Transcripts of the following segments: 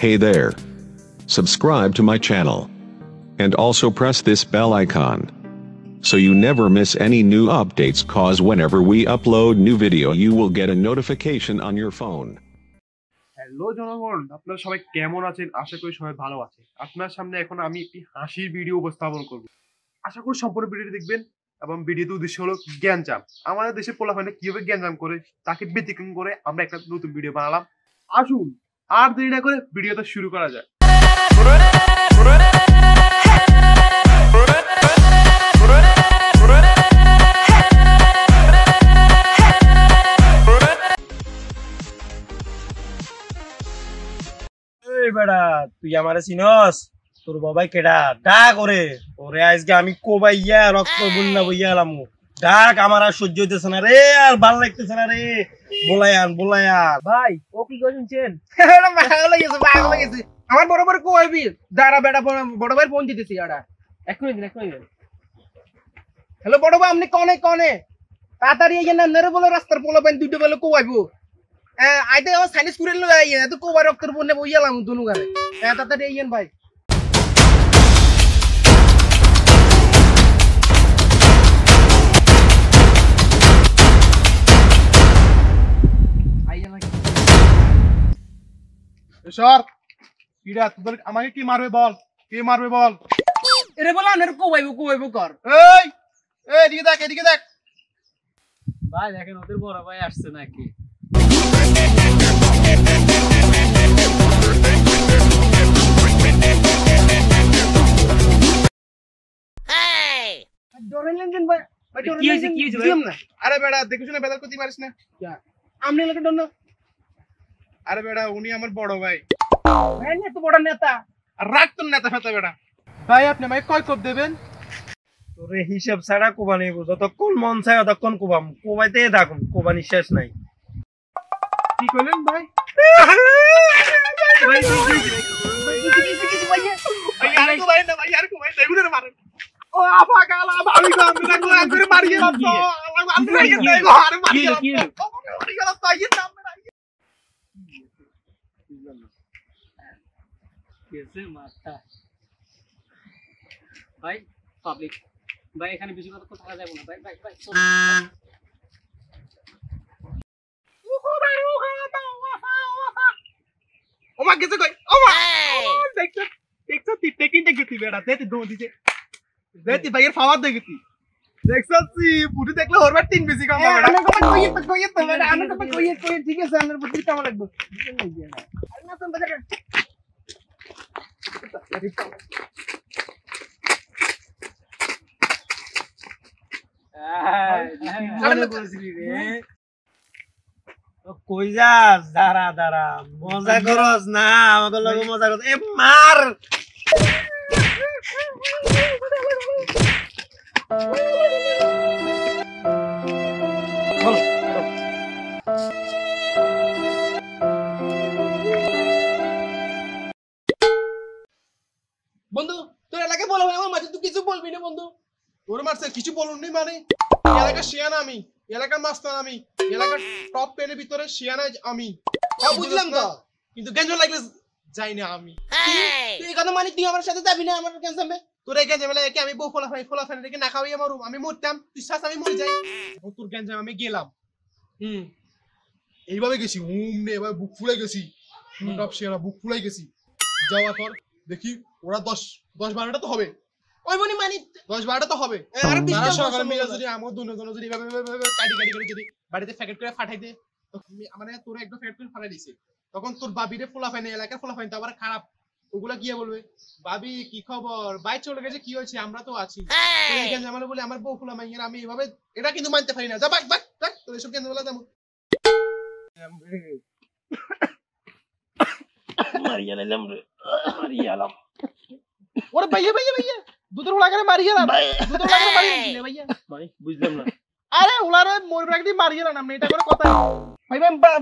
Hey there. Subscribe to my channel. And also press this bell icon. So you never miss any new updates, cause whenever we upload new video you will get a notification on your phone. Hello জনগণ, আপনারা সবাই কেমন আছেন? আশা করি সবাই ভালো আছেন। আপনার সামনে এখন আমি একটি হাসির ভিডিও উপস্থাপন করব। আশা করি সম্পূর্ণ ভিডিওটি দেখবেন এবং ভিডিওর উদ্দেশ্য হলো জ্ঞানজাম। আমাদের দেশে পোলাপানে কিভাবে জ্ঞানজাম করে তাকে ব্যতিক্রম করে আমরা একটা নতুন ভিডিও বানালাম। আসুন আর দেরি না করে ভিডিওটা শুরু করা যাক। বেড়া তুই আমারে চিনস? তোর বাবাই কেডা? ডাক ওরে। ওরে আজকে আমি কোবাইয়া রক্ত বন্যা বইয়া এলাম। ডাক, আমার আর সহ্য হইতেছে না রে, আর ভাল লাগতেছে না রে। বলায়ান ভাই, ও কি করছেন? পাগল গেছে। আমার বরাবর কোয়াইবি দাঁড়া বেটা, বড় ভাই ফোন দিতেছি। এখনই দিন। হ্যালো বড় ভাই, আপনি কনে তাড়াতাড়ি এই না নেরে বলে রাস্তার পোলা পানি দুটো বেলে কোয়াইবো। আইতে আমার সাইনিস করে লো এত কোবার রক্তের বন্যা বইয়ালাম দুনু গারে। তাড়াতাড়ি আইয়েন ভাই। সর কিরা, তোদের আমাকে কি মারবে বল, কে মারবে বল? এরে বলা আনের কোবাইবো কর। এই এদিকে দেখ। ভাই দেখেন ওদের বড় ভাই আসছে নাকি। আরে বেড়া দেখুছ না, বেদার করতে পারিস না। আমি এলাকা ডন না। আরে বেড়া উনি আমার বড় ভাই। ভাই না তো বড় নেতা। আর রাখ তোর নেতা ফেতা বেড়া। ভাই আপনি আমাকে কয় কোপ দেবেন? তোরে হিসাব ছাড়া কোবা নেব, যতক্ষণ মন চায় ততক্ষণ কোবাম। কোবাইতে থাকুন, কোবানি শেষ নাই। কি কইলেন ভাই? ও আফা গালা ভাবি গো, আমি না করে মারিয়ে রাখছো। আমি মারিয়ে রাখছো। আইয়ে নাম না কেসে মারতা। ভাই পাবলিক ভাই, এখানে বেশি কথা থাকা যাবে না। ভাই ওমা গেছে কই? ওমা দেখছো টিটেকিন দেখতি বেড়া, দেতি দো দিতে দেতি ভাইয়ের পাওয়ার দেখতি। দেখছছি পুরি দেখলে ওরবার তিন বেশি কাম বেড়া। আমি কই তো বেড়া, আমি তো কই ঠিক আছে, আমার প্রতি কাম লাগবে। আরে না তুমি বাজার কই যাস? দাঁড়া মজা করস না, আমাকে লগে মজা করস। এ মার। বন্ধু, তোর এলাকায় বলা হয় আমার মাঝে তুই কিছু বলবি না বন্ধু। তোর মারছে কিছু বলুননি মানে? এলাকার শিয়ানা আমি, এলাকার মাস্টার আমি, এলাকার টপ 10 এর ভিতরে শিয়ানা আমি। হ্যাঁ বুঝলাম তো, কিন্তু গেঞ্জ লাগলে যাই না আমি। তুই এই কথা মানে তুই আমার সাথে যাবি না আমার ক্যান্সামে? তোর এই গেঞ্জ বেলা একে আমি বউ ফোলা রেখে না খাওয়াই আমার আমি মরতাম, তুই শ্বাস আমি মরে যাই। এবং তোর গেঞ্জ আমি গেলাম এইভাবে গেছি, নে এবার বুক ফুলাই গেছি। টপ শিয়ানা বুক ফুলাই গেছি। যাওয়ার পর দেখি ওরা 10-12টা তো হবে। ওই বনি মানে 10-12টা তো হবে। আরে তারা সকালে মিলে যদি আমার দুজন যদি এভাবে কাটি যদি বাড়িতে প্যাকেট করে পাঠাই দে, মানে তোর একদম প্যাকেট করে ফাটাই দিছে। তখন তোর বাবিরে ফোলা ফাইনে, এলাকার ফোলা ফাইন তো আবার খারাপ, ওগুলা গিয়ে বলবে বাবি কি খবর, বাই চলে গেছে, কি হয়েছে, আমরা তো আছি। এইখানে আমার বলে আমার বউ ফোলা মাইয়ের, আমি এভাবে এটা কিন্তু মানতে পারি না। যা বাক তোর এসব কেন বলা তেমন মারিয়ালাম রে, মারিয়ালাম। ওরে ভাইয়া দুধের ওলা করে মারি গেলাম। দুধের ওলা করে মারি দিলে ভাইয়া। ভাই বুঝলাম না। আরে ওলারে মোর ব্রাগদি মারি গেলাম, আমি এটা করে কথা।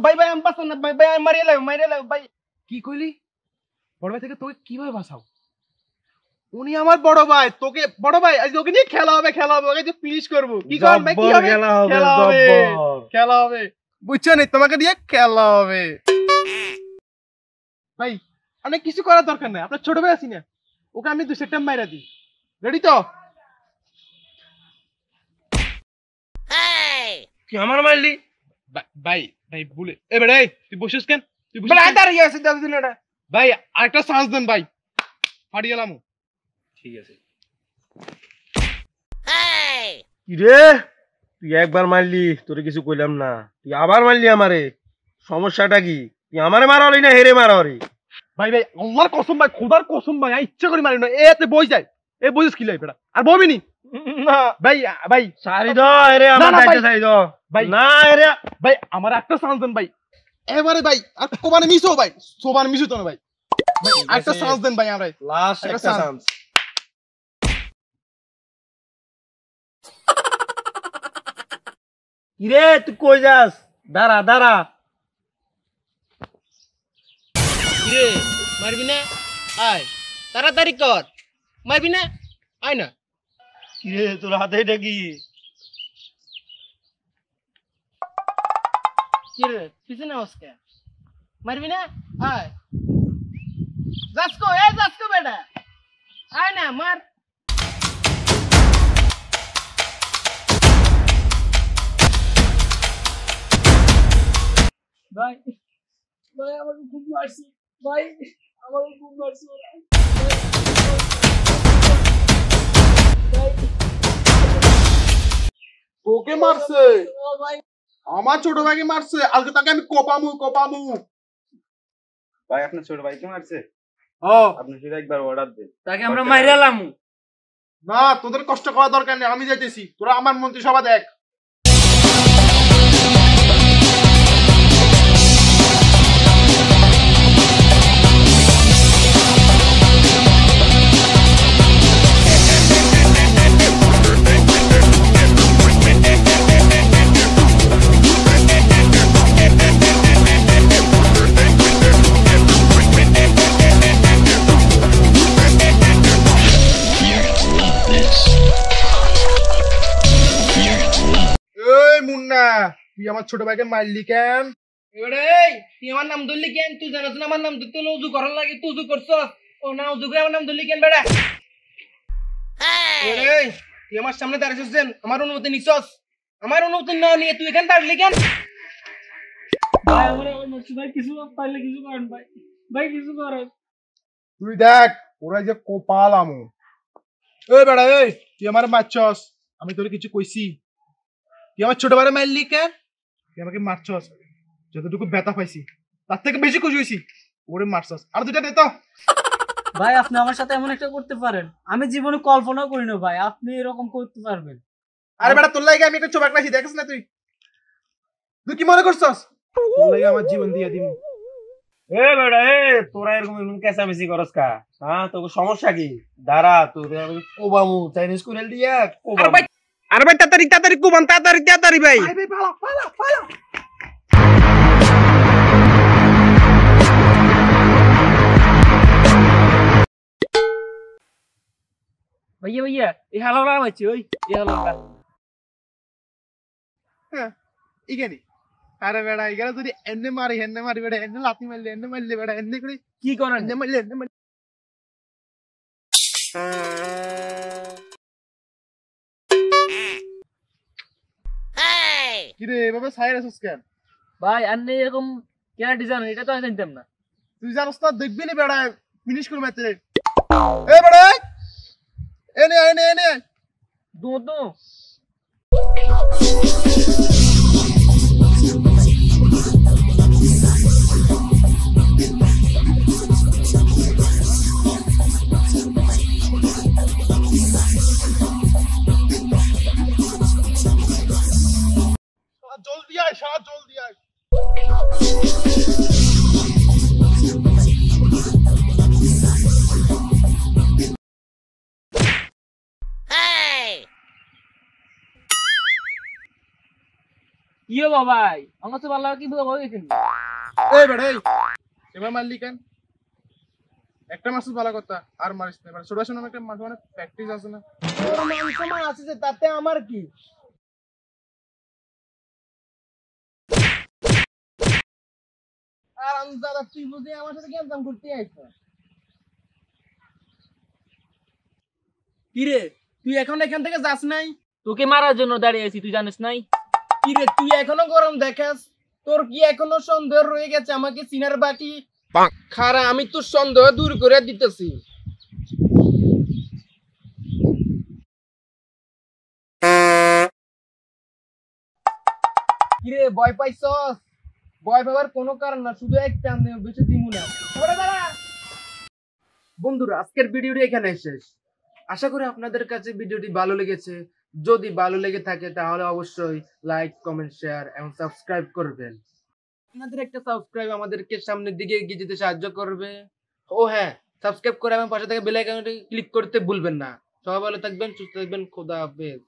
ভাই আমি বাঁচাও না, ভাই মারি গেলাম ভাই। কি কইলি? বড় ভাই থেকে তোকে কিভাবে বাঁচাও? উনি আমার বড় ভাই, তোকে বড় ভাই আজ ওকে নিয়ে খেলা হবে, ওকে যে ফিনিশ করব। কি কর ভাই, কি হবে? খেলা হবে বুঝছো না, তোমাকে দিয়ে খেলা হবে। ভাই অনেক কিছু করার দরকার নাই, আপনার ছোট ভাই আছি না, ওকে আমি 2 সেপ্টেম্বর মাইরা দিই। রেডি তো? তুই আমার মারলি? ভাই ভাই ভুলে এ বেড়ে তুই বসিস কেন? তুই বসিস বলে কেন? আয় দাঁড়িয়ে আছে দাদু দিন এটা। ভাই আরেকটা চান্স দেন ভাই, ফাড়ি গেলাম। ঠিক আছে। রে তুই একবার মারলি, তোরে কিছু কইলাম না, তুই আবার মারলি আমারে, সমস্যাটা কি? তুই আমারে মারালি না হেরে মারালি? ভাই ভাই আল্লাহর কসম ভাই, খোদার কসম ভাই, আমি ইচ্ছা করে মারি না, এতে বই যায়, এ বইস কি লাই বেটা, আর বইবি নি না ভাই। ভাই সারি দাও এরে, আমার না, দাইতে ভাই। সারি দাও ভাই। না এরে। ভাই আমার একটা চান্স দেন ভাই, এবারে ভাই আর কোবানে মিসো ভাই, সোবান মিসো তো না ভাই, ভাই একটা চান্স দেন ভাই আমরা। লাস্ট একটা একটা chance। চান্স। কিরে তুই কই যাস? দাঁড়া দাঁড়া। কিরে মারবি না? আয় তাড়াতাড়ি কর, মারবি না? আয় না। কিরে তোর হাতে এটা কি? কিরে পিছনে আজকে মারবি না? আয় যাসকো বেটা, আয় না মার। ভাই ভাই আমাকে খুব মারছে, ভাই আমাকে খুব মারছে ওরা। তোকে মারছে? ও ভাই আমার ছোট ভাইকে মারছে, আজকে তাকে আমি কোপামু। ভাই আপনার ছোট ভাইকে মারছে? ও আপনি সেটা একবার অর্ডার দেন। তাকে আমরা মাইরালাম। না, তোদের কষ্ট করার দরকার নেই, আমি যাইতেছি, তোরা আমার মন্ত্রিসভা দেখ। এই মুন্না, তুই আমার ছোট ভাইকে মারলি কেন? এবারে তুই আমার নাম ধরলি কেন? তুই জানাস না আমার নাম ধরতে হলে উজু করার লাগে, তুই উজু করছস। ও না উজু করে আমার নাম ধরলি কেন বেড়া? এবারে তুই আমার সামনে দাঁড়িয়েছিস যেন, আমার অনুমতি নিছস, আমার অনুমতি না নিয়ে তুই এখানে দাঁড়ালি কেন? ভাই আমার ভাই কিছু পারলে কিছু করেন ভাই, ভাই কিছু করেন। তুই দেখ ওরা যে কোপালামু। এই বেড়া এই, তুই আমার মারছস, আমি তোর কিছু কইছি? তুই আমার ছোট ভাইরে মারলি কেন? তুই আমাকে মারছস, যতটুকু ব্যথা পাইছি তার থেকে বেশি খুশি হয়েছি, ওরে মারছস। আর দুটা দে তো। ভাই আপনি আমার সাথে এমন একটা করতে পারেন, আমি জীবনে কল্পনাও করি না ভাই আপনি এরকম করতে পারবেন। আরে বেটা তোর লাগে আমি একটা চোখ রাখছি, দেখিস না তুই? তুই কি মনে করছস তোর লাগে আমার জীবন দিয়ে দিমু? এ বেটা এ, তোরা এরকম এমন কেঁচামেচি করস কা? হ্যাঁ তোকে সমস্যা কি? দাঁড়া তোরে আমি কোবামু, চাইনিজ করে দিয়া কোবামু। আরে ভাই তাড়াতাড়ি কুবান, তাড়াতাড়ি ভাই। আরে ভাই পালা। ভাইয়া এই হালালা মারছে, ওই এই হালালা। হ্যাঁ ইগানি। আরে বেটা এখানে যদি এনে মারি বেটা, এনে লাথি মারলে বেটা, এনে করে কি করেন? এনে মারলে কিরে এভাবে সাইড আসিস কেন? ভাই আপনি এরকম কেন ডিজাইন, এটা তো আমি জানতাম না। তুই জানোস না, দেখবি না বেটা ফিনিশ করে মারতে। এ বেটা এনে দু জলদি আয়, জলদি আয়। কি হবো ভাই, আমার তো ভালো কি হয়ে গেছে। এই বেটা এবার মারলি কেন? একটা মাসুস ভালো কথা, আর মারিস না। ছোট ভাই একটা মাঠে অনেক প্র্যাকটিস আছে না? তোর মান সম্মান আছে যে, তাতে আমার কি? আর দাদা তুই বুঝি আমার সাথে গেম করতে আইছ? কিরে তুই এখন এখান থেকে যাস নাই? তোকে মারার জন্য দাঁড়িয়ে আছি, তুই জানিস নাই? কিরে তুই এখনো গরম দেখাস? তোর কি এখনো সন্দেহ রয়ে গেছে আমাকে চিনার বাকি? খারা আমি তোর সন্দেহ দূর করে দিতেছি। কিরে ভয় পাইছস? ভয় পাওয়ার কোনো কারণ না, শুধু একটা আমি বেশি দিমু না। বন্ধুরা আজকের ভিডিওটি এখানে শেষ। আশা করি আপনাদের কাছে ভিডিওটি ভালো লেগেছে। যদি ভালো লেগে থাকে তাহলে অবশ্যই লাইক, কমেন্ট, শেয়ার এবং সাবস্ক্রাইব করবেন। আপনাদের একটা সাবস্ক্রাইব আমাদেরকে সামনের দিকে এগিয়ে যেতে সাহায্য করবে। ও হ্যাঁ, সাবস্ক্রাইব করে আমার পাশে থেকে বেল আইকনটি ক্লিক করতে ভুলবেন না। সবাই ভালো থাকবেন, সুস্থ থাকবেন, খোদা হাফেজ।